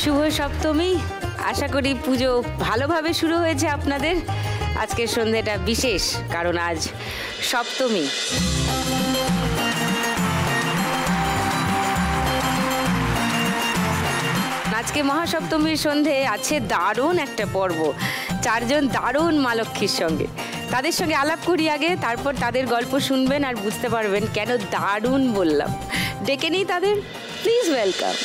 শুভ সপ্তমী। আশা করি পুজো ভালোভাবে শুরু হয়েছে আপনাদের। আজকের সন্ধ্যেটা বিশেষ, কারণ আজ সপ্তমী। আজকে মহাসপ্তমীর সন্ধে আছে দারুণ একটা পর্ব, চারজন দারুণ মা লক্ষ্মীর সঙ্গে। তাদের সঙ্গে আলাপ করি আগে, তারপর তাদের গল্প শুনবেন আর বুঝতে পারবেন কেন দারুণ বললাম। ডেকে নিই তাদের, প্লিজ ওয়েলকাম।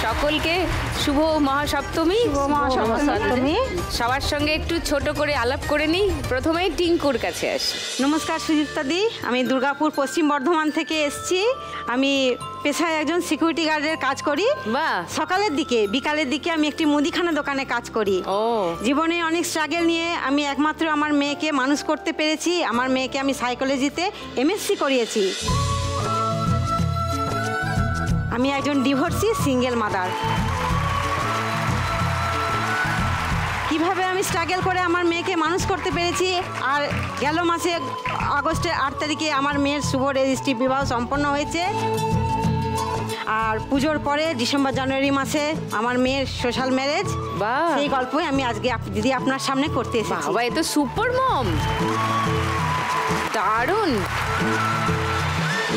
সকলকে শুভ মহাসপ্তমী। সবার সঙ্গে একটু ছোট করে আলাপ করে নিই। প্রথমেই টিঙ্কুর কাছে আসি। নমস্কার সুদীপ্তা দি, আমি দুর্গাপুর পশ্চিম বর্ধমান থেকে এসেছি। আমি পেশায় একজন সিকিউরিটি গার্ডের কাজ করি। বাহ। সকালের দিকে বিকালের দিকে আমি একটি মুদিখানা দোকানে কাজ করি। জীবনে অনেক স্ট্রাগল নিয়ে আমি একমাত্র আমার মেয়েকে মানুষ করতে পেরেছি। আমার মেয়েকে আমি সাইকোলজিতে এমএসসি করিয়েছি। আমি একজন ডিভোর্সি সিঙ্গেল মাদার। কিভাবে আমি স্ট্রাগল করে আমার মেয়েকে মানুষ করতে পেরেছি, আর গেল মাসে আগস্টের 8 তারিখে আমার মেয়ের শুভ রেজিস্ট্রি বিবাহ সম্পন্ন হয়েছে। আর পুজোর পরে ডিসেম্বর জানুয়ারি মাসে আমার মেয়ের সোশ্যাল ম্যারেজ। সেই গল্পই আমি আজকে দিদি আপনার সামনে করতে এসেছি। বাবা, এ তো সুপার মম, দারুণ।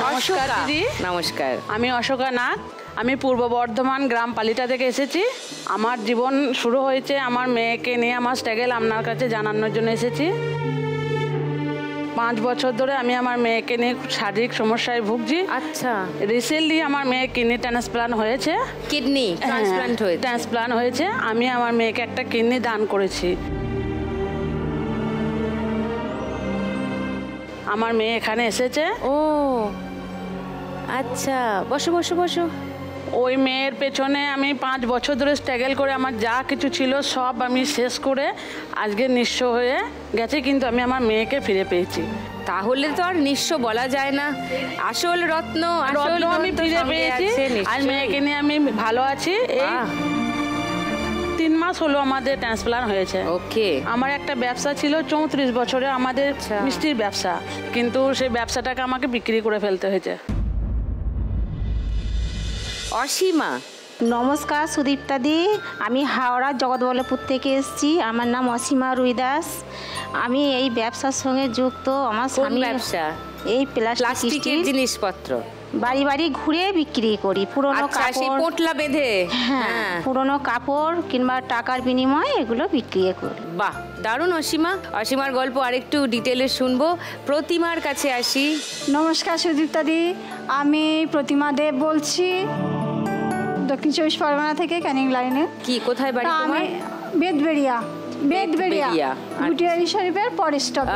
নমস্কার দিদি। নমস্কার, আমি অশোকা নাগ। আমি পূর্ব বর্ধমান গ্রাম পালিটা থেকে এসেছি। আমার জীবন শুরু হয়েছে আমার মেয়েকে নিয়ে। আমার স্ট্রাগল আপনার কাছে জানানোর জন্য এসেছি। 5 বছর ধরে আমি আমার মেয়েকে নিয়ে শারীরিক সমস্যায় ভুগছি। আচ্ছা। রিসেন্টলি আমার মেয়ে কিডনি ট্রান্সপ্লান্ট হয়েছে। কিডনি ট্রান্সপ্লান্ট হয়েছে। আমি আমার মেয়েকে একটা কিডনি দান করেছি। আমার মেয়ে এখানে এসেছে। ও আচ্ছা, বসো বসো বসো। ওই মেয়ের পেছনে আমি 5 বছর ধরে স্ট্রাগল করে আমার যা কিছু ছিল সব আমি শেষ করে আজকে নিঃস্ব হয়ে গেছে, কিন্তু আমি আমার মেয়েকে ফিরে পেয়েছি। তাহলে তো আর নিঃস্ব বলা যায় না। আসল রত্ন আমি ফিরে পেয়েছি। আর মেয়েকে নিয়ে আমি ভালো আছি। এই 3 মাস হলো আমাদের ট্রান্সপ্লান্ট হয়েছে। ওকে। আমার একটা ব্যবসা ছিল 34 বছরে, আমাদের মিষ্টির ব্যবসা, কিন্তু সেই ব্যবসাটাকে আমাকে বিক্রি করে ফেলতে হয়েছে। অসীমা। নমস্কার সুদীপ্তা দি, আমি হাওড়া জগৎবল্লভপুর থেকে এসেছি। আমার নাম অসীমা রুইদাস। আমি এই ব্যবসার সঙ্গে যুক্ত। আমার স্বামী ব্যবসা এই প্লাস্টিকের জিনিসপত্র বাড়ি বাড়ি ঘুরে বিক্রি করি। পুরনো কাপড়, পোটলা বেঁধে। হ্যাঁ, পুরনো কাপড় কিংবা টাকার বিনিময়ে এগুলো বিক্রি করি। বাহ, দারুণ অসীমা। অসীমার গল্প আরেকটু ডিটেলে শুনবো। প্রতিমার কাছে আসি। নমস্কার সুদীপ্তা দি, আমি প্রতিমা দেব বলছি, দক্ষিণ 24 পরগনা থেকে, ক্যানিং লাইনে। কি, কোথায় বাড়ি তোমার? বেদবেড়িয়া গুটিয়ারি শরীফের পরের স্টপ।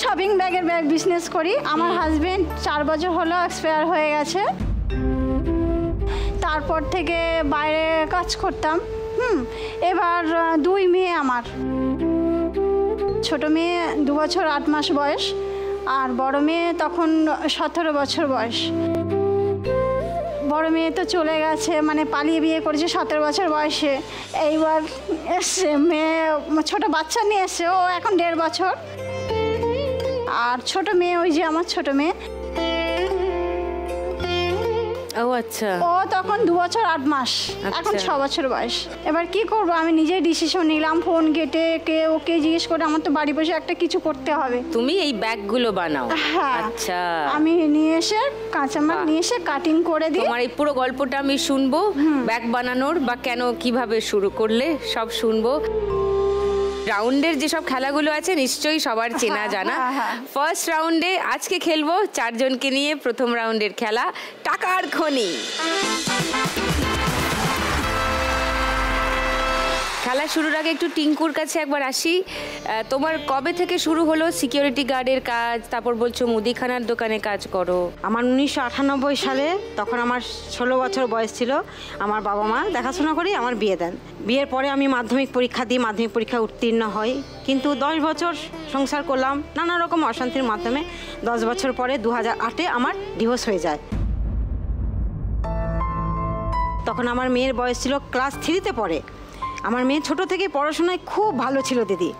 শপিং ব্যাগের বিজনেস করি। আমার হাজবেন্ড 4 বছর হলো এক্সপায়ার হয়ে গেছে। তারপর থেকে বাইরে কাজ করতাম। এবার 2 মেয়ে আমার। ছোট মেয়ে 2 বছর 8 মাস বয়স, আর বড় মেয়ে তখন 17 বছর বয়স। বড় মেয়ে তো চলে গেছে, মানে পালিয়ে বিয়ে করেছে 17 বছর বয়সে। এইবার এসছে মেয়ে, ছোট বাচ্চা নিয়ে এসছে। ও এখন 1.5 বছর। আর ছোট মেয়ে, ওই যে আমার ছোট মেয়ে, ও আচ্ছা, ও তখন 2 বছর 8 মাস, এখন 6 বছর বয়স। এবার কি করব, আমি নিজেই ডিসিশন নিলাম। ফোন কেটে ওকে জিজ্ঞেস করে আমার তো বাড়ি বসে একটা কিছু করতে হবে। তুমি এই ব্যাগগুলো বানাও? হ্যাঁ। আচ্ছা। আমি নিয়ে এসে কাঁচামাল নিয়ে এসে কাটিং করে দিই। তোমার এই পুরো গল্পটা আমি শুনবো, ব্যাগ বানানোর বা কেন কিভাবে শুরু করলে সব শুনবো। রাউন্ডের যেসব খেলাগুলো আছে নিশ্চয়ই সবার চেনা জানা। ফার্স্ট রাউন্ডে আজকে খেলবো 4 জনকে নিয়ে। প্রথম রাউন্ডের খেলা টাকার খনি। খেলা শুরুর আগে একটু টিঙ্কুর কাছে একবার আসি। তোমার কবে থেকে শুরু হলো সিকিউরিটি গার্ডের কাজ? তারপর বলছো মুদিখানার দোকানে কাজ করো। আমার 1998 সালে, তখন আমার 16 বছর বয়স ছিল। আমার বাবা মা দেখাশোনা করে আমার বিয়ে দেন। বিয়ের পরে আমি মাধ্যমিক পরীক্ষা দিই, মাধ্যমিক পরীক্ষা উত্তীর্ণ হই। কিন্তু 10 বছর সংসার করলাম নানা রকম অশান্তির মাধ্যমে। 10 বছর পরে 2008-এ আমার ডিভোর্স হয়ে যায়। তখন আমার মেয়ের বয়স ছিল ক্লাস 3-তে পড়ে। আমার মেয়ে ছোট থেকে পড়াশোনায় খুব ভালো ছিল দিদি।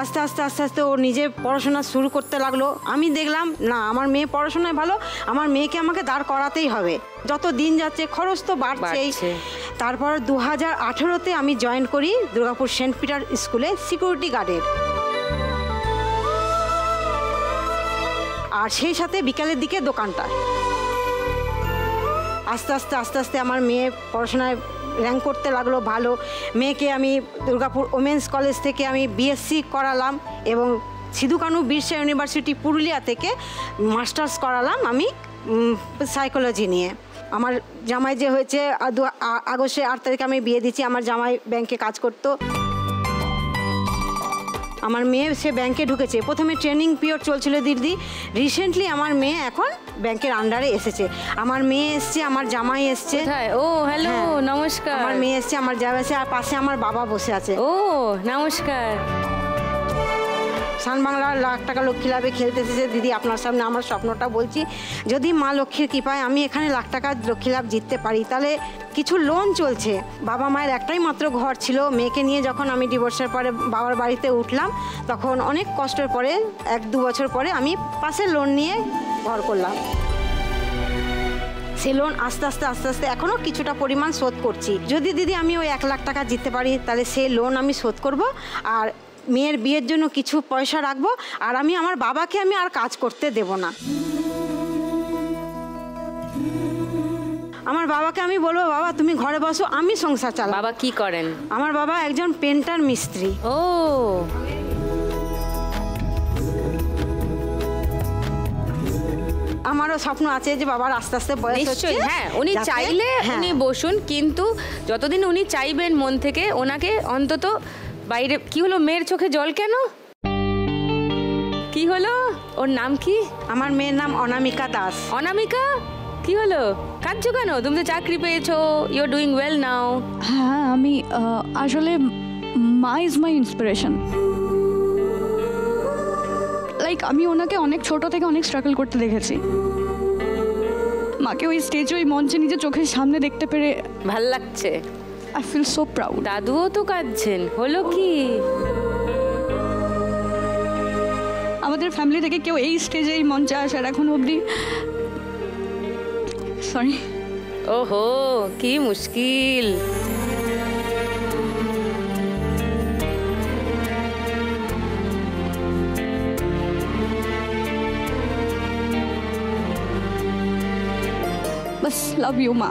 আস্তে আস্তে আস্তে আস্তে ও নিজে পড়াশোনা শুরু করতে লাগলো। আমি দেখলাম না, আমার মেয়ে পড়াশোনায় ভালো, আমার মেয়েকে আমাকে দাঁড় করাতেই হবে। যত দিন যাচ্ছে খরচ তো বাড়ছেই। তারপর 2018-তে আমি জয়েন করি দুর্গাপুর সেন্ট পিটার স্কুলে সিকিউরিটি গার্ডের। আর সেই সাথে বিকালের দিকে দোকানটা। আস্তে আস্তে আস্তে আস্তে আমার মেয়ে পড়াশোনায় র্যাঙ্ক করতে লাগলো ভালো। মেয়েকে আমি দুর্গাপুর ওমেন্স কলেজ থেকে আমি বিএসসি করালাম এবং সিধু কানু বিরসা ইউনিভার্সিটি পুরুলিয়া থেকে মাস্টার্স করালাম আমি সাইকোলজি নিয়ে। আমার জামাই যে হয়েছে আগস্টের 8 তারিখে আমি বিয়ে দিচ্ছি। আমার জামাই ব্যাংকে কাজ করতো। আমার মেয়ে সে ব্যাংকে ঢুকেছে। প্রথমে ট্রেনিং পিরিয়ড চলছিল দিদি, রিসেন্টলি আমার মেয়ে এখন ব্যাংকের আন্ডারে এসেছে। আমার মেয়ে এসছে, আমার জামাই এসছে। ও হ্যালো, নমস্কার। আমার মেয়ে এসছে, আমার জামাই এসছে, আর পাশে আমার বাবা বসে আছে। ও নমস্কার। সানবাংলার লাখ টাকা লক্ষ্মী লাভে খেলতে এসেছে দিদি। আপনার সামনে আমার স্বপ্নটা বলছি, যদি মা লক্ষ্মীর কৃপায় আমি এখানে লাখ টাকা লক্ষ্মী লাভ জিততে পারি, তাহলে কিছু লোন চলছে। বাবা মায়ের একটাই মাত্র ঘর ছিল। মেয়েকে নিয়ে যখন আমি ডিভোর্সের পরে বাবার বাড়িতে উঠলাম, তখন অনেক কষ্টের পরে 1-2 বছর পরে আমি পাশে লোন নিয়ে ঘর করলাম। সে লোন আস্তে আস্তে আস্তে আস্তে এখনও কিছুটা পরিমাণ শোধ করছি। যদি দিদি আমি ওই 1 লাখ টাকা জিততে পারি, তাহলে সেই লোন আমি শোধ করব আর মেয়ের বিয়ের জন্য কিছু পয়সা রাখবো। আর আমি আমার বাবাকে আমি আর কাজ করতে দেব না। আমার বাবাকে আমি বলবো, বাবা তুমি ঘরে বসো, আমি সংসার চালাবো। বাবা কি করেন? আমার বাবা একজন পেন্টার মিস্ত্রি। ও আমারও স্বপ্ন আছে যে বাবার আস্তে আস্তে বয়স হচ্ছে। হ্যাঁ, উনি চাইলে উনি বসুন, কিন্তু যতদিন উনি চাইবেন মন থেকে, ওনাকে অন্তত বাইরে। কি হলো, মেয়ের চোখে জল কেন? কি হলো? ওর নাম কি? আমার মেয়ের নাম অনামিকা দাস। অনামিকা, কি হলো, কাঁদছো কেন? তুমি তো চাকরি পেয়েছো, you are doing well now. হ্যাঁ, আমি আসলে মা ইজ মাই ইন্সপিরেশন। লাইক আমি ওনাকে অনেক ছোট থেকে অনেক স্ট্রাগল করতে দেখেছি। মাকে ওই স্টেজে, ওই মঞ্চে নিজের চোখের সামনে দেখতে পেরে ভাল লাগছে। I feel so proud. দাদুও তো কাঁদছেন, হলো কি? আমাদের ফ্যামিলি থেকে কেউ এই স্টেজে, এই মঞ্চে আসার এখন অবধি, সরি। ওহো, কি মুশকিল। বাস লাভ ইউ মা।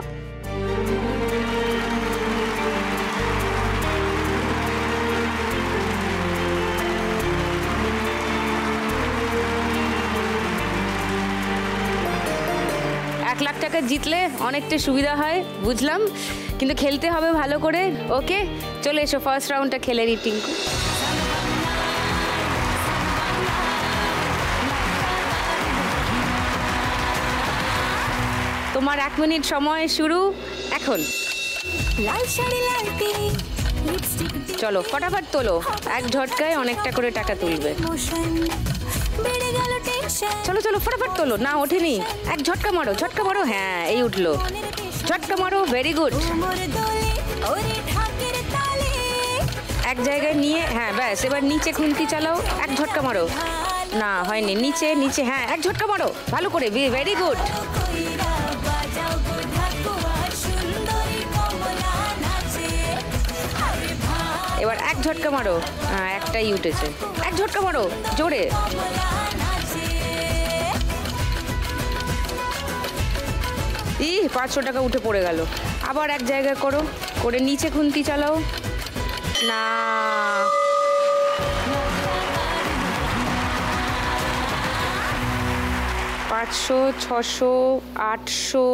লাখ টাকা জিতলে অনেকটা সুবিধা হয়, বুঝলাম, কিন্তু খেলতে হবে ভালো করে। ওকে, চলে এসো, ফার্স্ট রাউন্ডটা খেলে নি টিঙ্কু। তোমার 1 মিনিট সময় শুরু এখন। চলো ফটাফট তোলো, এক ঝটকায় অনেকটা করে টাকা তুলবে। চলো চলো ফটাফট তোলো। না ওঠেনি, এক ঝটকা মারো, ঝটকা মারো। হ্যাঁ, এই উঠলো, ঝটকা মারো, ভেরি গুড। এক জায়গায় নিয়ে, হ্যাঁ ব্যাস, এবার নিচে খুন্তি চালাও, এক ঝটকা মারো। না হয়নি, নিচে নিচে, হ্যাঁ এক ঝটকা মারো ভালো করে, ভেরি গুড। এবার এক ঝটকা মারো, হ্যাঁ একটাই উঠেছে, এক ঝটকা মারো জোরে। ই 500 টাকা উঠে পড়ে গেল। আবার এক জায়গায় করো, করে নিচে খুন্তি চালাও। না, পাঁচশো, 600, 800,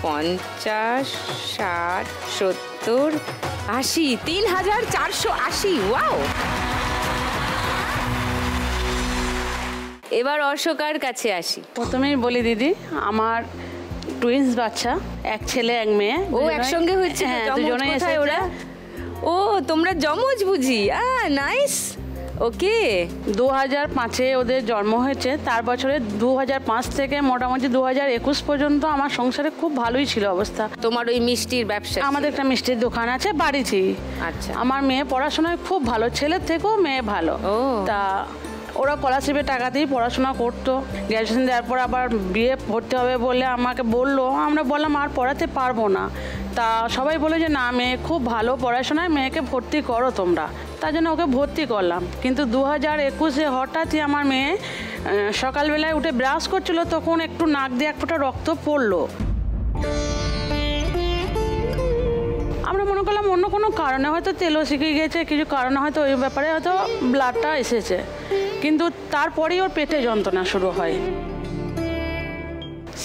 50, 60, 70, 80, 3480। ওয়াও! এবার অশোকার কাছে আসি। প্রথমেই বলি দিদি, আমার টুইন্স বাচ্চা, এক ছেলে এক মেয়ে। ও একসঙ্গে হচ্ছে? হ্যাঁ, দুজনেই এসেছে ওরা। ও তোমরা জমজ বুঝি? নাইস। ওকে। 2005-এ ওদের জন্ম হয়েছে, তার বছরে 2005 থেকে মোটামুটি 2021 পর্যন্ত আমার সংসারে খুব ভালোই ছিল অবস্থা। তোমার ওই মিষ্টির ব্যবসা? আমাদের একটা মিষ্টির দোকান আছে বাড়িতেই। আচ্ছা। আমার মেয়ে পড়াশোনায় খুব ভালো, ছেলের থেকেও মেয়ে ভালো। তা ওরা স্কলারশিপের টাকাতেই পড়াশোনা করতো। গ্র্যাজুয়েশন দেওয়ার পর আবার বিয়ে ভর্তি হবে বলে আমাকে বললো, আমরা বললাম আর পড়াতে পারবো না। তা সবাই বলে যে না, মেয়ে খুব ভালো পড়াশোনায়, মেয়েকে ভর্তি করো তোমরা। তার জন্য ওকে ভর্তি করলাম। কিন্তু 2021-এ হঠাৎই আমার মেয়ে সকালবেলায় উঠে ব্রাশ করছিল, তখন একটু নাক দিয়ে এক ফোঁটা রক্ত পড়লো। আমরা মনে করলাম অন্য কোনো কারণে হয়তো তেলও শিখে গেছে, কিছু কারণে হয়তো ওই ব্যাপারে হয়তো ব্লাডটা এসেছে। কিন্তু তারপরেই ওর পেটে যন্ত্রণা শুরু হয়।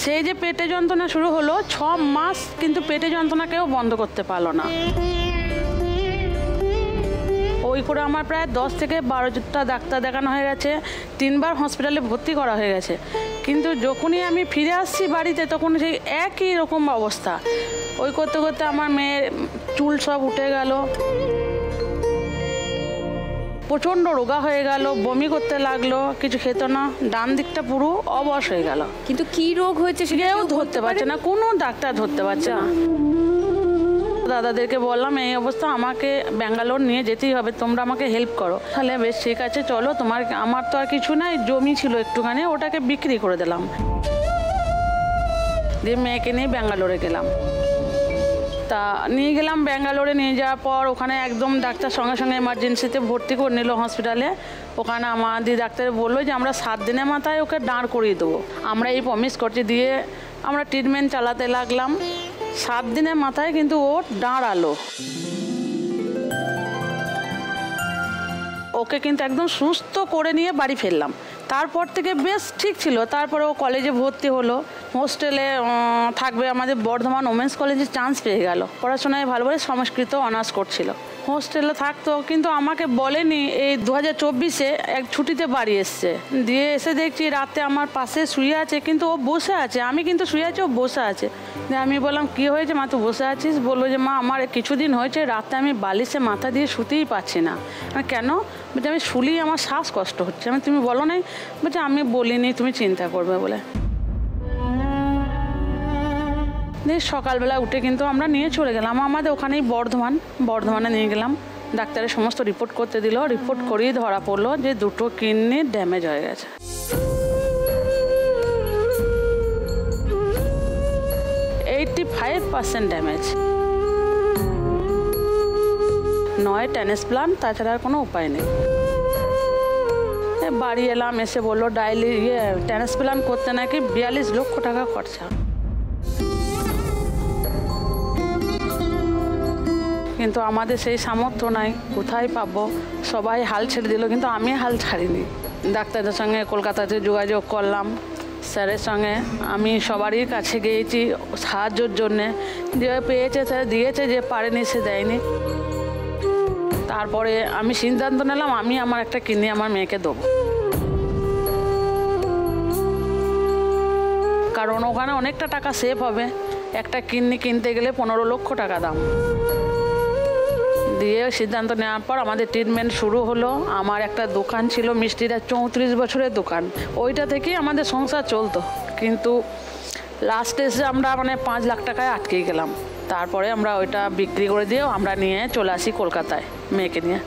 সেই যে পেটে যন্ত্রণা শুরু হলো, 6 মাস কিন্তু পেটে যন্ত্রণাকেও বন্ধ করতে পারলো না। ওই করে আমার প্রায় 10 থেকে 12টা ডাক্তার দেখানো হয়ে গেছে, 3বার হসপিটালে ভর্তি করা হয়ে গেছে। কিন্তু যখনই আমি ফিরে আসছি বাড়িতে, তখন সেই একই রকম অবস্থা। ওই করতে করতে আমার মেয়ের চুল সব উঠে গেল, প্রচণ্ড রোগা হয়ে গেল, বমি করতে লাগলো, কিছু খেত না, ডান দিকটা পুরো অবশ হয়ে গেল। কিন্তু কি রোগ হয়েছে সেটাও ধরতে পারছে না, কোনো ডাক্তার ধরতে পারছে না। দাদাদেরকে বললাম এই অবস্থা, আমাকে ব্যাঙ্গালোর নিয়ে যেতেই হবে, তোমরা আমাকে হেল্প করো। তাহলে বেশ ঠিক আছে চলো, আমার তো আর কিছু নাই, জমি ছিল একটুখানি, ওটাকে বিক্রি করে দিলাম, দিয়ে মেয়েকে নিয়ে ব্যাঙ্গালোরে গেলাম। তা নিয়ে গেলাম ব্যাঙ্গালোরে, নিয়ে যাওয়ার পর ওখানে একদম ডাক্তার সঙ্গে সঙ্গে এমার্জেন্সিতে ভর্তি করে নিল হসপিটালে। ওখানে আমাদের ডাক্তার বললো যে আমরা 7 দিনের মাথায় ওকে দাঁড় করিয়ে দেবো। আমরা এই প্রমিস করছি, দিয়ে আমরা ট্রিটমেন্ট চালাতে লাগলাম। 7 দিনের মাথায় কিন্তু ও দাঁড়ালো। ওকে কিন্তু একদম সুস্থ করে নিয়ে বাড়ি ফিরলাম। তারপর থেকে বেশ ঠিক ছিল। তারপরে ও কলেজে ভর্তি হলো, হোস্টেলে থাকবে, আমাদের বর্ধমান ওমেন্স কলেজে চান্স পেয়ে গেল। পড়াশোনায় ভালোভাবে সংস্কৃত অনার্স করছিল, হোস্টেলে থাকতো। কিন্তু আমাকে বলেনি, এই 2024-এ এক ছুটিতে বাড়ি এসছে, দিয়ে এসে দেখছি রাতে আমার পাশে শুয়ে আছে, কিন্তু ও বসে আছে, আমি কিন্তু শুয়ে আছি, ও বসে আছে। দিয়ে আমি বললাম কি হয়েছে মা, তুই বসে আছিস? বললো যে মা আমার কিছুদিন হয়েছে রাতে আমি বালিশে মাথা দিয়ে শুতেই পারছি না। কেন? বলছে আমি শুলি, আমার শ্বাসকষ্ট হচ্ছে। আমি তুমি বলো নাই? বলছে আমি বলিনি, তুমি চিন্তা করবে বলে। দিয়ে সকালবেলা উঠে কিন্তু আমরা নিয়ে চলে গেলাম আমাদের ওখানেই বর্ধমানে নিয়ে গেলাম। ডাক্তারের সমস্ত রিপোর্ট করতে দিল, রিপোর্ট করেই ধরা পড়লো যে 2টো কিডনি ড্যামেজ হয়ে গেছে। 85% ড্যামেজ, 9 ট্রান্সপ্লান্ট, তাছাড়া আর কোনো উপায় নেই। বাড়ি এলাম, এসে বললো ট্রান্সপ্লান্ট করতে নাকি 42 লক্ষ টাকা খরচা। কিন্তু আমাদের সেই সামর্থ্য নাই, কোথায় পাবো? সবাই হাল ছেড়ে দিল, কিন্তু আমি হাল ছাড়িনি। ডাক্তারদের সঙ্গে কলকাতাতে যোগাযোগ করলাম, স্যারের সঙ্গে আমি সবারই কাছে গিয়েছি সাহায্যের জন্যে। যে পেয়েছে স্যার দিয়েছে, যে পারেনি সে দেয়নি। তারপরে আমি সিদ্ধান্ত নিলাম আমি আমার একটা কিডনি আমার মেয়েকে দেবো, কারণ ওখানে অনেকটা টাকা সেভ হবে। একটা কিডনি কিনতে গেলে 15 লক্ষ টাকা দাম। দিয়ে সিদ্ধান্ত নেওয়ার পর আমাদের ট্রিটমেন্ট শুরু হলো। আমার একটা দোকান ছিল মিষ্টিটা, 34 বছরের দোকান, ওইটা থেকেই আমাদের সংসার চলতো। কিন্তু লাস্টে এসে আমরা 5 লাখ টাকায় আটকে গেলাম। তারপরে আমরা ওইটা বিক্রি করে দিয়েও আমরা নিয়ে চলে আসি কলকাতায়, মেয়েকে নিয়ে।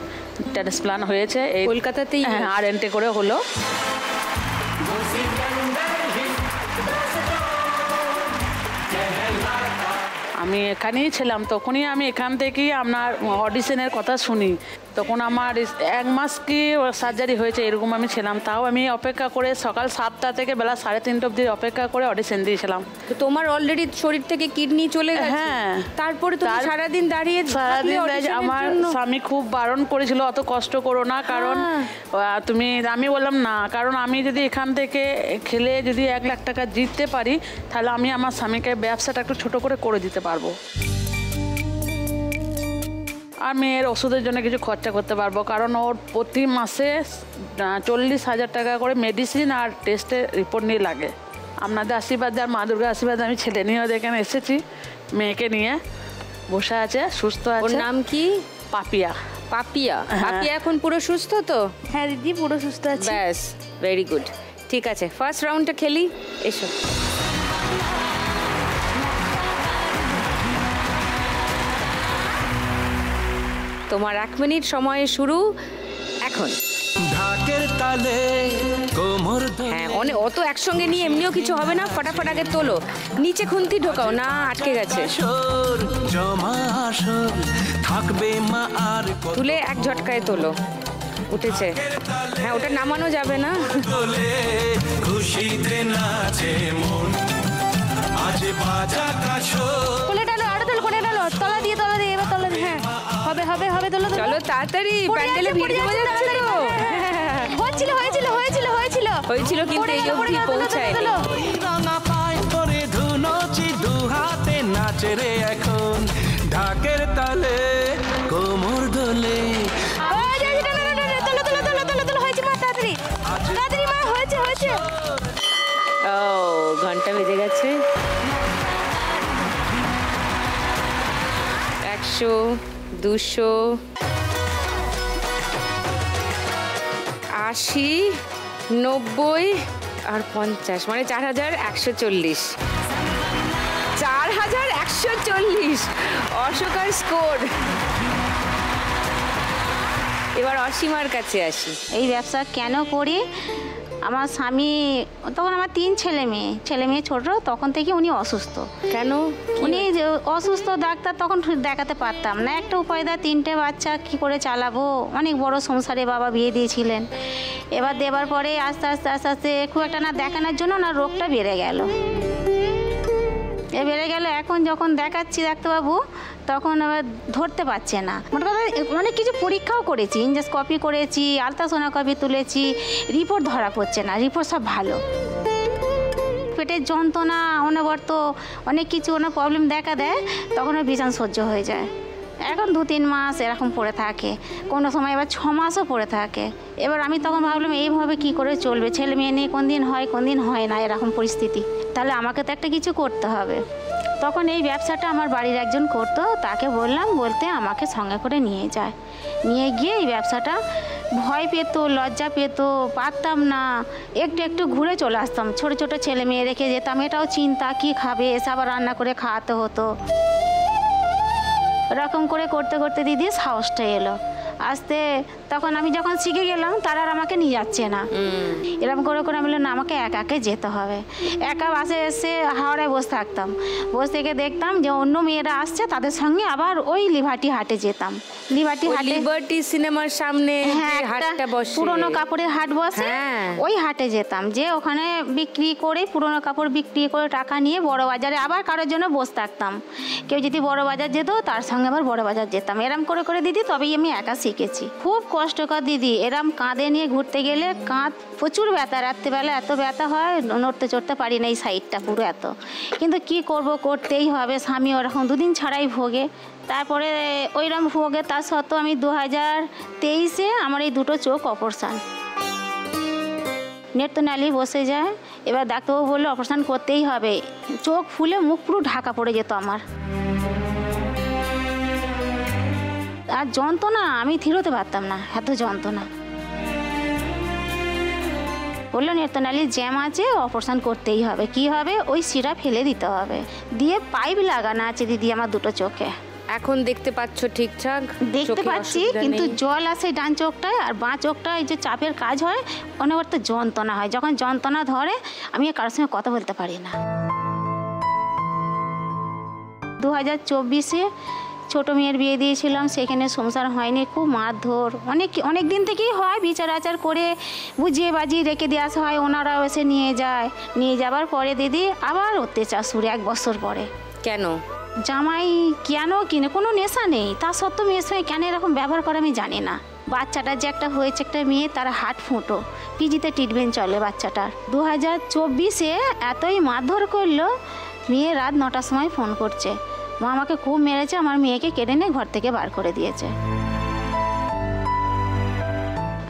ট্রান্সপ্লান্ট হয়েছে এই কলকাতাতেই, RNT করে হলো। আমি এখানেই ছিলাম, তখনই আমি এখান থেকেই আপনার অডিশনের কথা শুনি। তখন আমার 1 মাস কি সার্জারি হয়েছে এরকম আমি ছিলাম। তাও আমি অপেক্ষা করে সকাল 7টা থেকে বেলা 3:30 অবধি অপেক্ষা করে অডিশন দিয়েছিলাম। তো তোমার অলরেডি শরীর থেকে কিডনি চলে গেছে। হ্যাঁ, তারপরে তো সারাদিন দাঁড়িয়ে আমার স্বামী খুব বারণ করেছিল অত কষ্ট করো না, কারণ আমি বললাম না, কারণ আমি যদি এখান থেকে খেলে যদি 1 লাখ টাকা জিততে পারি, তাহলে আমি আমার স্বামীকে ব্যবসাটা একটু ছোট করে দিতে পারবো, আর মেয়ের ওষুধের জন্য কিছু খরচা করতে পারবো। কারণ ওর প্রতি মাসে 40,000 টাকা করে মেডিসিন আর টেস্টের রিপোর্ট নিয়ে লাগে। আপনাদের আশীর্বাদে আর মা দুর্গার আশীর্বাদে আমি ছেলে নিয়েও এখানে এসেছি, মেয়েকে নিয়ে বসে আছে, সুস্থ আছে। ওর নাম কি? পাপিয়া। পাপিয়া পাপিয়া এখন পুরো সুস্থ তো? হ্যাঁ দিদি পুরো সুস্থ আছে। ব্যাস, ভেরি গুড। ঠিক আছে, ফার্স্ট রাউন্ডটা খেলি, এসো। তোমার 1 মিনিট সময় শুরু এখন। ঢাকের তালে কোমর হ্যাঁ, অত একসঙ্গে নিয়ে এমনিও কিছু হবে না, ফটাফট আগে তোলো। নিচে খুন্তি ঢোকাও না, আটকে গেছে। জমা আসর থাকবে মা আর তুলে এক ঝটকায় তোলো, উঠেছে। হ্যাঁ, ওটা নামানো যাবে না। খুশিতে নাচে মন আজ বাজা কাশর। কোলে ডালো, আরো তোলো, কোলে ডালো, তলা দিয়ে এবার তলা দিয়ে। হ্যাঁ, হবে হবে হবে, তোলো তোলো। চলো তাড়াতাড়ি, প্যান্ডেলে ভিড় জমে যাচ্ছে তো। হয়েছিল কিন্তু এই অবধি পৌঁছায়নি। রাঙা পায় করে ধুনোচি দু হাতে নাচে রে এখন ঢাকের তালে কোমর দোলে। ও, ঘন্টা বেজে গেছে। 100, 200, 80, 90 আর 50, মানে 4140। 4140 অশোকার স্কোর। এবার অসীমার কাছে আসি। এই ব্যবসা কেন করি? আমার স্বামী, তখন আমার 3 ছেলে মেয়ে ছোট, তখন থেকে উনি অসুস্থ। কেন? উনি অসুস্থ, ডাক্তার তখন দেখাতে পারতাম না। একটা উপায় দেয়, 3টে বাচ্চা কি করে চালাবো, অনেক বড় সংসারে বাবা বিয়ে দিয়েছিলেন। এবার দেবার পরে আস্তে আস্তে খুব একটা না দেখানোর জন্য না রোগটা বেড়ে গেল। বেড়ে গেল। এখন যখন দেখাচ্ছি ডাক্তারবাবু, তখন আবার ধরতে পারছে না। মোট কথা অনেক কিছু পরীক্ষাও করেছি, ইনজেস্কপি করেছি, আলট্রাসোনোগ্রাফি তুলেছি, রিপোর্ট ধরা পড়ছে না। রিপোর্ট সব ভালো। পেটের যন্ত্রণা, অনবরত অনেক কিছু ওনার প্রবলেম দেখা দেয়, তখন ওর ভীষণ সহ্য হয়ে যায়। এখন 2-3 মাস এরকম পড়ে থাকে, কোনো সময় এবার 6 মাসও পড়ে থাকে। এবার আমি তখন ভাবলাম এইভাবে কি করে চলবে, ছেলে মেয়ে নিয়ে কোন দিন হয় না এরকম পরিস্থিতি, তাহলে আমাকে তো একটা কিছু করতে হবে। তখন এই ব্যবসাটা আমার বাড়ির একজন করতো, তাকে বলতে আমাকে সঙ্গে করে নিয়ে যায়। নিয়ে গিয়ে এই ব্যবসাটা ভয় পেত, লজ্জা পেত, পারতাম না। একটু ঘুরে চলে আসতাম। ছোট ছোট ছেলে মেয়ে রেখে যেতাম, এটাও চিন্তা, কি খাবে, এসে আবার রান্না করে খাওয়াতে হতো। এরকম করে করতে করতে দিদি সাহসটা এলো আসতে। তখন আমি যখন শিখে গেলাম, তারা আর আমাকে নিয়ে যাচ্ছে না। এরকম করে আমি বললাম না, আমাকে একাকে যেতে হবে। একা বাসে এসে হাওড়ায় বসে থাকতাম। বসে থেকে দেখতাম যে অন্য মেয়েরা আসছে, তাদের সঙ্গে আবার ওই লিবার্টি হাটে যেতাম। লিবার্টি সিনেমার সামনে হাটটা বসে, পুরনো কাপড়ের হাট বসে, ওই হাটে যেতাম। যে ওখানে বিক্রি করে, পুরনো কাপড় বিক্রি করে টাকা নিয়ে বড় বাজারে আবার কারোর জন্য বসে থাকতাম। কেউ যদি বড় বাজার যেত, তার সঙ্গে আবার বড় বাজার যেতাম। এরম করে দিদি তবেই আমি একা শিখেছি। খুব কষ্টকর দিদি, এরম কাঁধে নিয়ে ঘুরতে গেলে কাঁধ প্রচুর ব্যথা, রাত্রিবেলা এত ব্যথা হয়, নড়তে চড়তে পারি না এই সাইডটা পুরো এত। কিন্তু কি করব, করতেই হবে। স্বামী ওরকম 2 দিন ছাড়াই ভোগে। তারপরে ওইরকম ভোগে, তার সত্ত্বেও আমি 2023-এ আমার এই 2টো চোখ অপারেশান, নেত্রনালী বসে যায়। এবার ডাক্তারবাবু বললো অপারেশান করতেই হবে। চোখ ফুলে মুখ পুরো ঢাকা পড়ে যেত আমার। আর যন্ত্রণা, আমি থিরোতে পারতাম না, এত যন্ত্রণা। বললো নেত্রনালীর জ্যাম আছে, অপারেশান করতেই হবে। কি হবে, ওই শিরা ফেলে দিতে হবে। দিয়ে পাইপ লাগানো আছে দিদি আমার 2টো চোখে। এখন দেখতে পাচ্ছ ঠিকঠাক? দেখতে পাচ্ছি, কিন্তু জল আসে ডান চোখটায়, আর বাঁ চোখটায় এই যে চাপের কাজ হয়, অনবরত যন্ত্রণা হয়। যখন যন্ত্রণা ধরে, আমি কারোর সঙ্গে কথা বলতে পারি না। 2024-এ ছোট মেয়ের বিয়ে দিয়েছিলাম, সেখানে সংসার হয়নি, খুব মারধর অনেক দিন থেকেই হয়। বিচার আচার করে বুঝিয়ে বাজিয়ে রেখে দিয়ে আসা হয়, ওনারাও এসে নিয়ে যায়। নিয়ে যাবার পরে দিদি আবার অত্যাচার শুরু 1 বছর পরে। কেন? জামাই কেন কিনে, কোনো নেশা নেই, তা সত্ত্বেও মেয়ের সঙ্গে কেন এরকম ব্যবহার করে আমি জানি না। বাচ্চাটার যে একটা হয়েছে, একটা মেয়ে, তার হার্ট ফুটো, পিজিতে ট্রিটমেন্ট চলে বাচ্চাটার। 2024-এ এতই মারধর করলো, মেয়ে রাত 9টার সময় ফোন করছে, মা আমাকে খুব মেরেছে, আমার মেয়েকে কেড়ে নিয়ে ঘর থেকে বার করে দিয়েছে।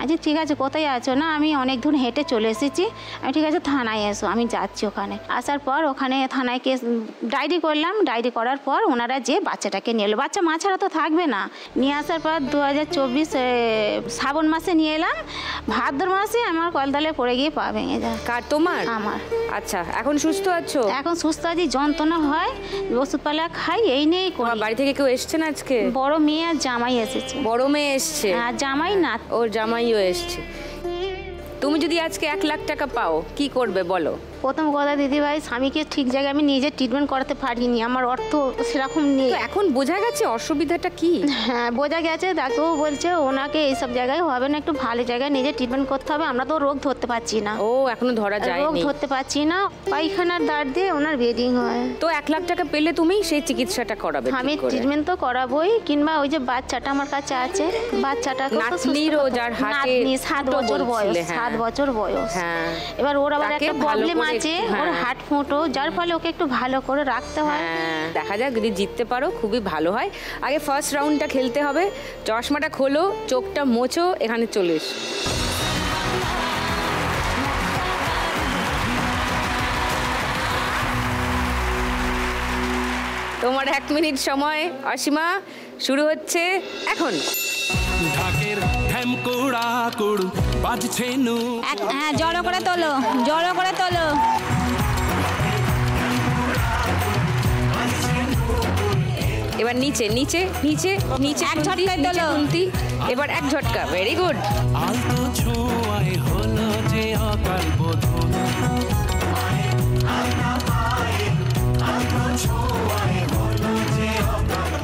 বলছি ঠিক আছে কোথায় আছো? না আমি অনেক দূর হেঁটে চলে এসেছি। আমি ঠিক আছে থানায় এসো, আমি যাচ্ছি ওখানে। আসার পর ওখানে থানায় কেস ডায়েরি করলাম, ডায়েরি করার পর ওনারা যে বাচ্চাটাকে নিয়ে এলো, বাচ্চা মা ছাড়া তো থাকবে না। নিয়ে আসার পর 2024 শ্রাবণ মাসে নিয়ে এলাম, ভাদ্র মাসে আমার কলতলে পড়ে গিয়ে পা ভেঙে যায়। কার, তোমার? আমার। আচ্ছা, এখন সুস্থ আছো? এখন সুস্থ আছি, যন্ত্রণা হয়, ওষুধপালা খাই, এই নিয়েই তোমার করি। বাড়ি থেকে কেউ এসছেন আজকে? বড় মেয়ে আর জামাই এসেছে। বড় মেয়ে এসছে আর জামাই না, ওর জামাইও এসছে। তুমি যদি আজকে 1 লাখ টাকা পাও কি করবে বলো? প্রথম কথা দিদিভাই, স্বামীকে ঠিক জায়গায় আমি নিজে ট্রিটমেন্ট করাতে পারিনি, আমার অর্থ সেরকম নেই। তো এখন বোঝা গেছে অসুবিধাটা কি? হ্যাঁ বোঝা গেছে, ডাক্তারবাবু বলছে ওনাকে এইসব জায়গায় হবে না, একটু ভালো জায়গায় নিজে ট্রিটমেন্ট করতে হবে। আমরা তো রোগ ধরতে পারছি না। ও এখনো ধরা রোগ যায়নি? ধরতে পারছি না, পায়খানার দাঁড় দিয়ে ওনার বেডিং হয়। তো 1 লাখ টাকা পেলে তুমি সেই চিকিৎসাটা করাবে? আমি ট্রিটমেন্ট তো করাবোই, কিংবা ওই যে বাচ্চাটা আমার কাছে আছে, বাচ্চাটা নাতনিরও যার হাতে 7 বছর বয়স, 7 বছর বয়স। হ্যাঁ, এবার ওর আবার একটা প্রবলেম আছে, ওর হ্যাঁ। হার্ট ফুটো, যার ফলে ওকে একটু ভালো করে রাখতে হয়। হ্যাঁ, দেখা যাক, যদি জিততে পারো খুবই ভালো হয়। আগে ফার্স্ট রাউন্ডটা খেলতে হবে। চশমাটা খোলো, চোখটা মোছো, এখানে চলে এসো। তোমার 1 মিনিট সময় অসীমা, শুরু হচ্ছে এখন। ঢাকের ঢ্যামকুড়া কুড় বাজছে নু। হ্যাঁ জড়ো করে তোলো, জড়ো করে তোলো। এবার নিচে নিচে নিচে নিচে, এক ঝটকায় তোলো। এবার 1 ঝটকা, ভেরি গুড। আলতো ছোঁয়ায় হলো যে অকাল বোধন।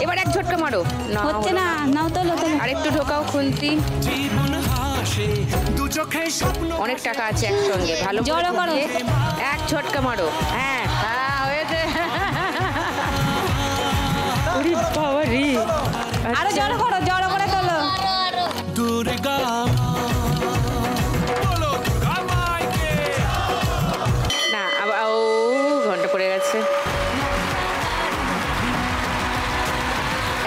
এবার 1 ঝটকা মারো। না হচ্ছে না, নাও তোলো তোলো। আরেকটু ঢোকাও খুন্তি। জীবন হাসে দু চোখে স্বপ্ন। অনেক টাকা আছে একসঙ্গে, ভালো করে জড়ো করো। খুঁটিয়ে 1 ঝটকা মারো। হ্যাঁ হ্যাঁ, হয়েছে। ওরে বাবা রে, আরো জড়ো করো, জড়ো করে তোলো। দুর্গা বলো, দুর্গা মাইকে। না আবার ও ঘন্টা পড়ে গেছে।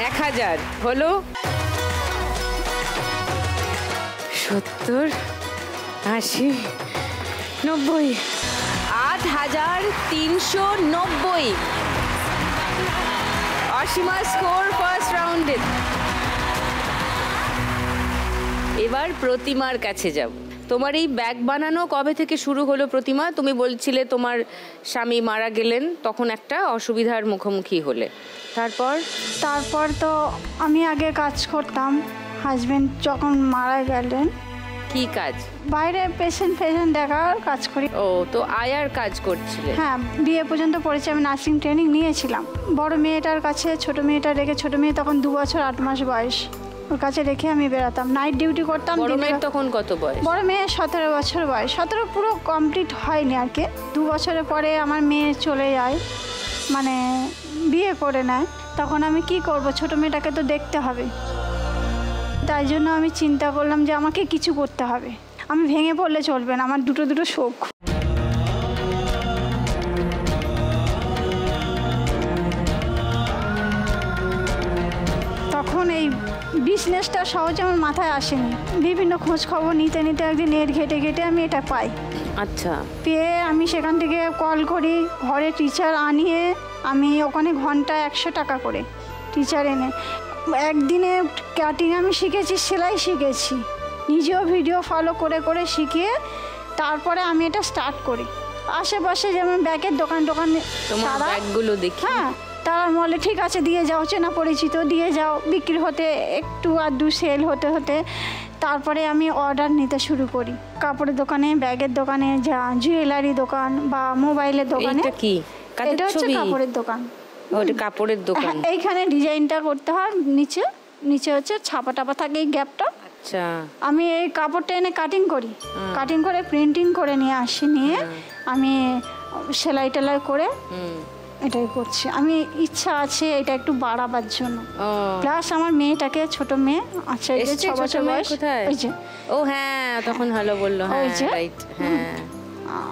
1000 হলো। 70, 80, 90, 8390। অসীমা স্কোর ফার্স্ট রাউন্ডে। এবার প্রতিমার কাছে যাব। তোমার এই ব্যাগ বানানো কবে থেকে শুরু হলো প্রতিমা? তুমি বলছিলে তোমার স্বামী মারা গেলেন, তখন একটা অসুবিধার মুখোমুখি হলে, তারপর তো আমি আগে কাজ করতাম, হাজবেন্ড যখন মারা গেলেন। কি কাজ? বাইরে পেশেন্ট দেখার কাজ করি। ও, তো আয়ার কাজ করছিলে? হ্যাঁ, বিয়ে পর্যন্ত পড়েছি, আমি নার্সিং ট্রেনিং নিয়েছিলাম। বড় মেয়েটার কাছে ছোট মেয়েটা রেখে, ছোট মেয়ে তখন 2 বছর 8 মাস বয়স, ওর কাছে রেখে আমি বেরাতাম, নাইট ডিউটি করতাম। বড় মেয়ের তখন কত বয়স? বড় মেয়ে 17 বছর বয়স, 17 পুরো কমপ্লিট হয়নি আর কি। 2 বছরের পরে আমার মেয়ে চলে যায়, মানে বিয়ে করে নেয়। তখন আমি কি করব, ছোট মেয়েটাকে তো দেখতে হবে। তাই জন্য আমি চিন্তা করলাম যে আমাকে কিছু করতে হবে, আমি ভেঙে পড়লে চলবে না, আমার দুটো শোক। তখন এই বিজনেসটা সহজে আমার মাথায় আসেনি, বিভিন্ন খোঁজ খবর নিতে নিতে একদিন নেট ঘেটে আমি এটা পাই। আচ্ছা, পেয়ে আমি সেখান থেকে কল করি, ঘরে টিচার আনিয়ে আমি ওখানে ঘন্টায় 100 টাকা করে টিচার এনে একদিনে কাটিং আমি শিখেছি, সেলাই শিখেছি, নিজেও ভিডিও ফলো করে করে শিখিয়ে তারপরে আমি এটা স্টার্ট করি। আশেপাশে যেমন ব্যাগের দোকান তোমার ব্যাগগুলো দেখি, হ্যাঁ, তারা বলে ঠিক আছে দিয়ে যাও, চেনা পরিচিত দিয়ে যাও, বিক্রি হতে একটু আধটু সেল হতে হতে তারপরে আমি অর্ডার নিতে শুরু করি। কাপড়ের দোকানে, ব্যাগের দোকানে, যা জুয়েলারি দোকান বা মোবাইলের দোকানে। এটা কি? এটা হচ্ছে কাপড়ের দোকান। ওটা কাপড়ের দোকান। এইখানে ডিজাইনটা করতে হয়, নিচে হচ্ছে ছাপা টাপা থাকে এই গ্যাপটা। আচ্ছা, আমি এই কাপড়টা এনে কাটিং করি, কাটিং করে প্রিন্টিং করে নিয়ে আসি, নিয়ে আমি সেলাই টেলাই করে এটাই করছি। আমি ইচ্ছা আছে এটা একটু বাড়াবার জন্য, প্লাস আমার মেয়েটাকে, ছোট মেয়ে আচ্ছা 6 বছর বয়স। কোথায়? ওই যে, ও হ্যাঁ, তখন ভালো বললো। হ্যাঁ রাইট, হ্যাঁ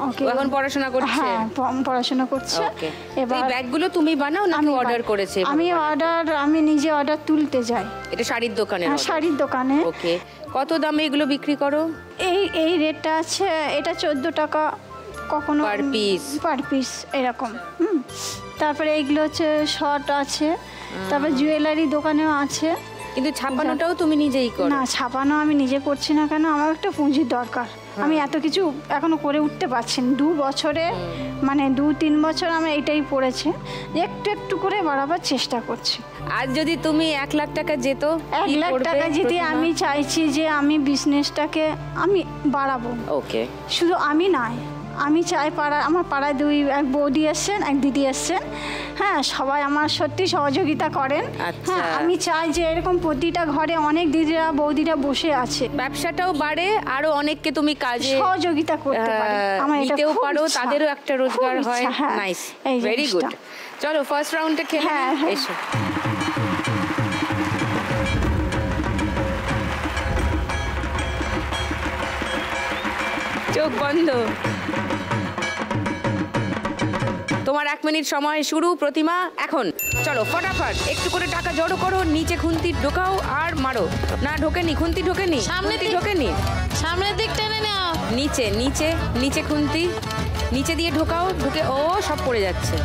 ওকে ও এখন পড়াশোনা করছে? হ্যাঁ, পড়াশোনা করছে। ওকে, এবার এই ব্যাগগুলো তুমি বানাও না আমি অর্ডার করেছে? আমি নিজে অর্ডার তুলতে যাই। এটা শাড়ির দোকানে? হ্যাঁ, শাড়ির দোকানে। ওকে, কত দামে এগুলো বিক্রি করো? এই রেটটা আছে, এটা 14 টাকা কখনো পার পিস এরকম। তারপরে এইগুলো হচ্ছে শর্ট আছে, তারপরে জুয়েলারি দোকানেও আছে। কিন্তু ছাপানোটাও তুমি নিজেই করো? না, ছাপানো আমি নিজে করছি না, কেন আমার একটা পুঁজির দরকার। আমি এত কিছু এখনো করে উঠতে পারছি না। 2 বছরে মানে 2-3 বছর আমি এটাই পড়েছি, একটু একটু করে বাড়াবার চেষ্টা করছি। আর যদি তুমি 1 লাখ টাকা যেত? 1 লাখ টাকা যেতে আমি চাইছি যে আমি বিজনেসটাকে আমি বাড়াবো। ওকে, শুধু আমি নয়, আমি চাই আমার পাড়ায় এক বৌদি এসছেন, এক দিদি এসছেন। হ্যাঁ, সবাই আমার সত্যি সহযোগিতা করেন। হ্যাঁ, আমি চাই যে এরকম প্রতিটা ঘরে অনেক দিদিরা বৌদিরা বসে আছে, ব্যবসাটাও বাড়ে, আরো অনেককে তুমি কাজে সহযোগিতা করতে পারো, আমার এটাও পারো, তাদেরও একটা রোজগার হয়। Nice, very good. চলো ফার্স্ট রাউন্ডে খেলে এসো। চোখ বন্ধ। তোমার 1 মিনিট সময় শুরু প্রতিমা এখন। চলো ফটাফট একটু করে টাকা জড়ো করো, নিচে খুন্তি ঢোকাও আর মারো। না ঢোকেনি, খুন্তি ঢোকেনি, ঢোকেনি, সামনের দিক টেনে নাও। নিচে নিচে নিচে খুন্তি নিচে দিয়ে ঢোকাও, ঢুকে ও সব পড়ে যাচ্ছে।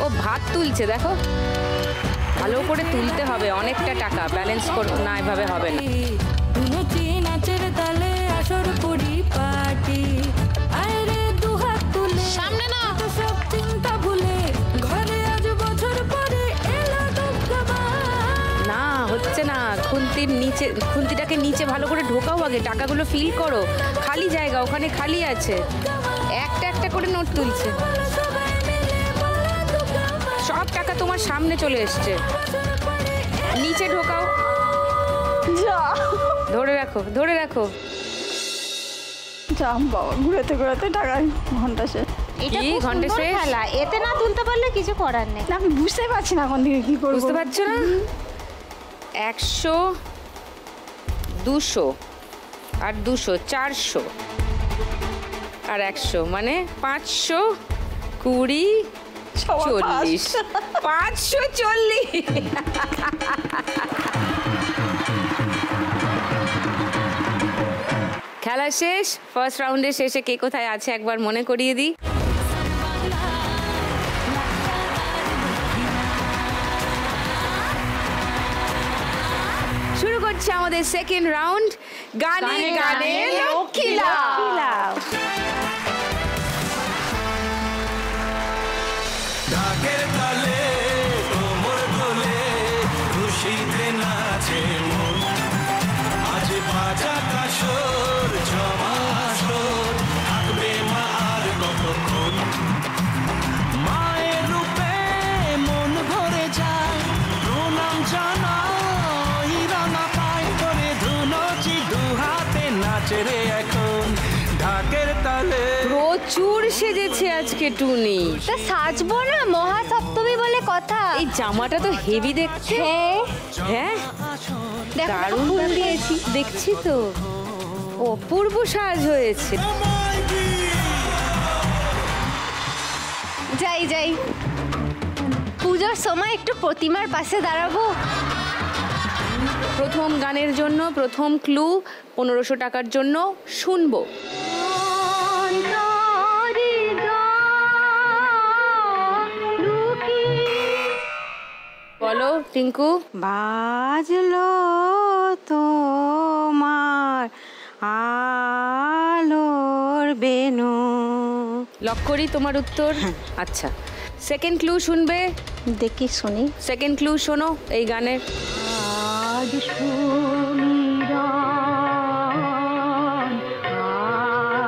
ও ভাত তুলছে, দেখো ভালো করে তুলতে হবে, অনেকটা টাকা ব্যালেন্স করো না, এভাবে হবে না। নাচের তালে আসর করি পার্টি, আরে দুহাত তুলে সামনে না, সব চিন্তা ভুলে ঘরে আজ বছর পরে এলো না হচ্ছে না। খুন্তিটাকে নিচে ভালো করে ঢোকাও, আগে টাকাগুলো ফিল করো। খালি জায়গা ওখানে খালি আছে, একটা একটা করে নোট তুলছে। সব টাকা তোমার সামনে চলে এসছে, নিচে ঢোকাও। ধরে রাখো, ধরে রাখো। বাবা, ঘুরাতে ঘুরাতে টাকা ঘন্টা শেষ। এটা কি ঘন্টা শেষ খেলা, এতে না তুলতে পারলে কিছু করার নেই। আমি বুঝতে পারছি না কোন দিকে কি করব। বুঝতে পারছো না? 100, 200 আর 200, 400 আর 100 মানে 500, 20, 40, 540। খেলা শেষ। ফার্স্ট রাউন্ডের শেষে কে কোথায় আছে একবার মনে করিয়ে দিই। শুরু করছে আমাদের সেকেন্ড রাউন্ড, গানে গানে লক্ষ্মী লাউ। ঢাকের তালে কোমর দোলে খুশিতে নাচে মন, আজ বাজা কাশর জমা আসর, থাকবে মা আর কতক্ষণ। মায়ের রূপে মন ভরে যায়, প্রণাম জানাই রাঙা পায় করে ধুনচি দুহাতে নাচে রে এখন ঢাকের তালে। প্রচুর সেজেছে আজকে টুনি। তা সাজবো না, মহাসপ্তমী বলে কথা। এই জামাটা তো হেভি দেখছে। হ্যাঁ, দারুণ দিয়েছি, দেখছি তো অপূর্ব সাজ হয়েছে। যাই যাই, পুজোর সময় একটু প্রতিমার পাশে দাঁড়াবো। প্রথম গানের জন্য প্রথম ক্লু 1500 টাকার জন্য শুনবো। বলো টিঙ্কু। বাজলো তোমার আলোর বেনু। লক করি তোমার উত্তর? আচ্ছা, সেকেন্ড ক্লু শুনবে? দেখি শুনি। সেকেন্ড ক্লু শোনো এই গানের। আজ শুনিরা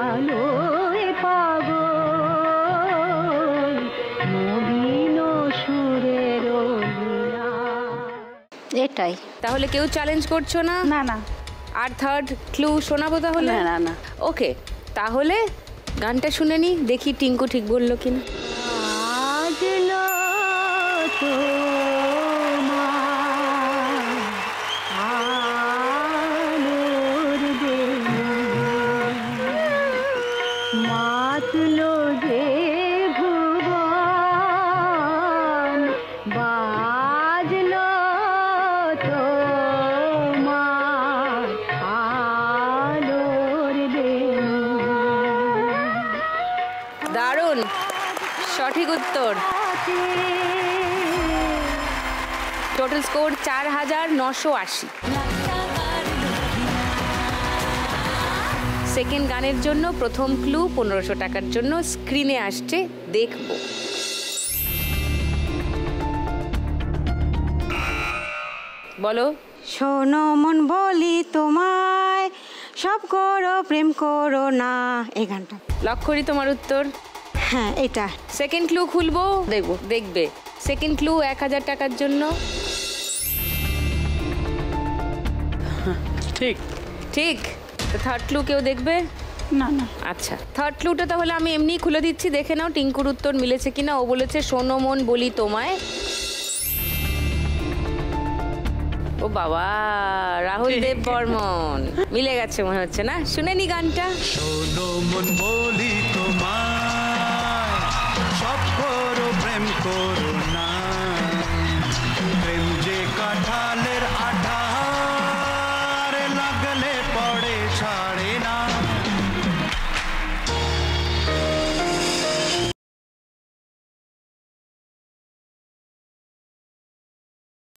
আলোয় পাগল, নবীন সুরের লীলা। এটাই তাহলে কেউ চ্যালেঞ্জ করছো না? না না। আর থার্ড ক্লু শোনাবো তাহলে? না না। ওকে, তাহলে গানটা শুনে নি, দেখি টিঙ্কু ঠিক বললো কিনা। আজলো তোমার আলোর বেনু। সঠিক উত্তর। Total score 4980। সেকেন্ড গানের জন্য প্রথম ক্লু 1500 টাকার জন্য স্ক্রিনে আসছে, দেখব। বলো। শোনো মন বলি তোমায়, সব করো প্রেম করো না, এই গানটা। লক করি তোমার উত্তর। হ্যাঁ এটা। সেকেন্ড ক্লু খুলবো, দেখবো। দেখবে। সেকেন্ড ক্লু 1000 টাকার জন্য। ঠিক ঠিক। তো থার্ড ক্লু কেউ দেখবে? না না। আচ্ছা, থার্ড ক্লুটা তাহলে আমি এমনিই খুলে দিচ্ছি, দেখে নাও টিঙ্কুর উত্তর মিলেছে কিনা। ও বলেছে শোনো মন বলি তোমায়। ও বাবা, রাহুল দেব বর্মন, মিলে গেছে মনে হচ্ছে না? শুনে নি গানটা। শোনো মন বলি তোমায়, সব করো প্রেম করো